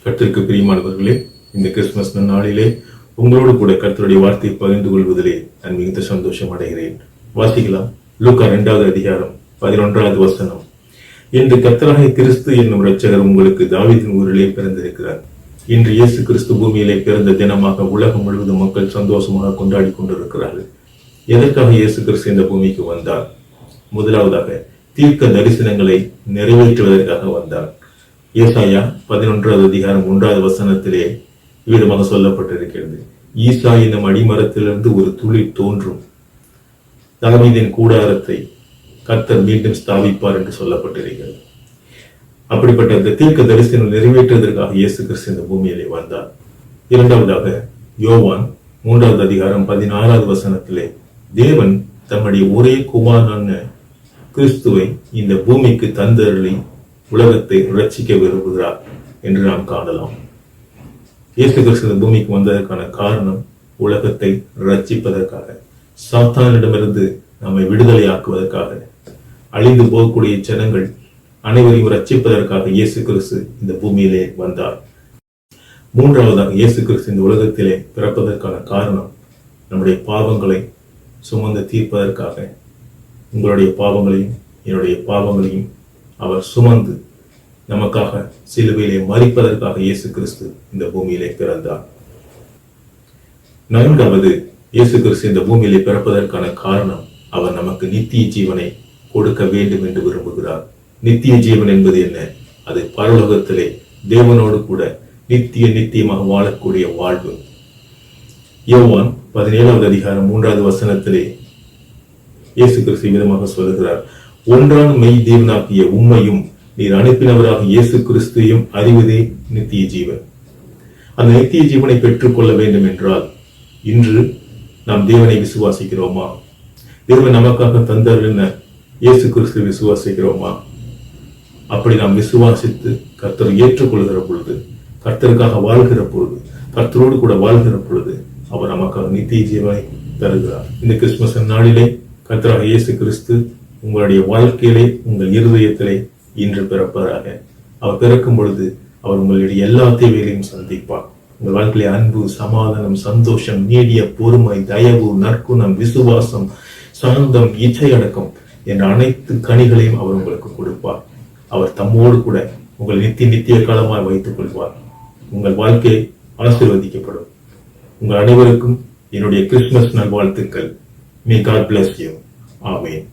கர்த்தருக்கு பிரியமானவர்களே, இந்த கிறிஸ்துமஸ் நாளிலே உங்களோடு கூட கர்த்தருடைய வார்த்தையை பகிர்ந்து கொள்வதிலே நான் மிகுந்த சந்தோஷம் அடைகிறேன். வாசிக்கலாம். லூக்கா 2வது அதிகாரம் 11வது வசனம். இன்று கர்த்தராகிய கிறிஸ்து என்னும் இரட்சகர் உங்களுக்கு தாவீதின் ஊரிலே பிறந்திருக்கிறார். இன்று இயேசு கிறிஸ்து பூமியிலே பிறந்த தினமாக உலகம் முழுவதும் மக்கள் சந்தோஷமாக கொண்டாடி கொண்டிருக்கிறார்கள். எதற்காக இயேசு கிறிஸ்து இந்த பூமிக்கு வந்தார்? முதலாவதாக தீர்க்க தரிசனங்களை நிறைவேற்றுவதற்காக வந்தார். ஏசாயா 11வது அதிகாரம் 1வது வசனத்திலே விதமாக சொல்லப்பட்டிருக்கிறது. ஈசா என்னும் அடிமரத்திலிருந்து ஒரு துளி தோன்றும், தாவீதின் கூடாரத்தை கர்த்தர் மீண்டும் ஸ்தாபிப்பார் என்று சொல்லப்பட்டிருக்கிறது. அப்படிப்பட்ட இந்த தீர்க்க தரிசனம் நிறைவேற்றுவதற்காக இயேசு கிறிஸ்து இந்த பூமியிலே வந்தார். இரண்டாவதாக யோவான் 3வது அதிகாரம் 16வது வசனத்திலே தேவன் தம்முடைய ஒரே குமாரனான கிறிஸ்துவை இந்த பூமிக்கு தந்தருளி உலகத்தை ரட்சிக்க விரும்புகிறார் என்று நாம் காணலாம். இயேசு கிறிஸ்து இந்த பூமிக்கு வந்ததற்கான காரணம் உலகத்தை ரட்சிப்பதற்காக, சாத்தானிடமிருந்து நம்மை விடுதலையாக்குவதற்காக, அழிந்து போகக்கூடிய ஜனங்கள் அனைவரையும் ரட்சிப்பதற்காக இயேசு கிறிஸ்து இந்த பூமியிலே வந்தார். மூன்றாவதாக இயேசு கிறிஸ்து இந்த உலகத்திலே பிறப்பதற்கான காரணம் நம்முடைய பாவங்களை சுமந்து தீர்ப்பதற்காக. உங்களுடைய பாவங்களையும் என்னுடைய பாவங்களையும் அவர் சுமந்து நமக்காக சிலுவையிலே மரிப்பதற்காக இயேசு கிறிஸ்து இந்த பூமியிலே பிறந்தார். நான்காவது, இயேசு கிறிஸ்து இந்த பூமியிலே பிறப்பதற்கான காரணம் அவர் நமக்கு நித்திய ஜீவனை கொடுக்க வேண்டும் என்று விரும்புகிறார். நித்திய ஜீவன் என்பது என்ன? அது பரலோகத்திலே தேவனோடு கூட நித்தியமாக வாழக்கூடிய வாழ்வு. யோவான் 17வது அதிகாரம் 3வது வசனத்திலே இயேசு கிறிஸ்து விதமாக சொல்லுகிறார், ஒன்றான மெய் தேவனாகிய உம்மையும் நீர் அனுப்பினவராக இயேசு கிறிஸ்துவையும் அறிவதே நித்திய ஜீவன். அந்த நித்திய ஜீவனை பெற்றுக்கொள்ள வேண்டும் என்றால் இன்று நாம் தேவனை விசுவாசிக்கிறோமா? தேவன் நமக்காக தந்தருளின இயேசு கிறிஸ்து விசுவாசிக்கிறோமா? அப்படி நாம் விசுவாசித்து கர்த்தரை ஏற்றுக்கொள்கிற பொழுது, கர்த்தருக்காக வாழ்கிற பொழுது, கர்த்தரோடு கூட வாழ்கிற பொழுது அவர் நமக்காக நித்திய ஜீவனை தருகிறார். இந்த கிறிஸ்துமஸ் நாளிலே கர்த்தராக இயேசு கிறிஸ்து உங்களுடைய வாழ்க்கையிலே, உங்கள் இருதயத்திலே இன்று பிறப்பதாக. அவர் பிறக்கும் பொழுது அவர் உங்களுடைய எல்லா தேவைகளையும் சந்திப்பார். உங்கள் வாழ்க்கையிலே அன்பு, சமாதானம், சந்தோஷம், நீடிய பொறுமை, தயவு, நற்குணம், விசுவாசம், சாந்தம், இச்சையடக்கம் என்ற அனைத்து கனிகளையும் அவர் உங்களுக்கு கொடுப்பார். அவர் தம்மோடு கூட உங்கள் நித்திய காலமாய் வைத்துக் கொள்வார். உங்கள் வாழ்க்கை ஆசீர்வதிக்கப்படும். உங்கள் அனைவருக்கும் என்னுடைய கிறிஸ்துமஸ் நல்வாழ்த்துக்கள். May God bless you. Amen.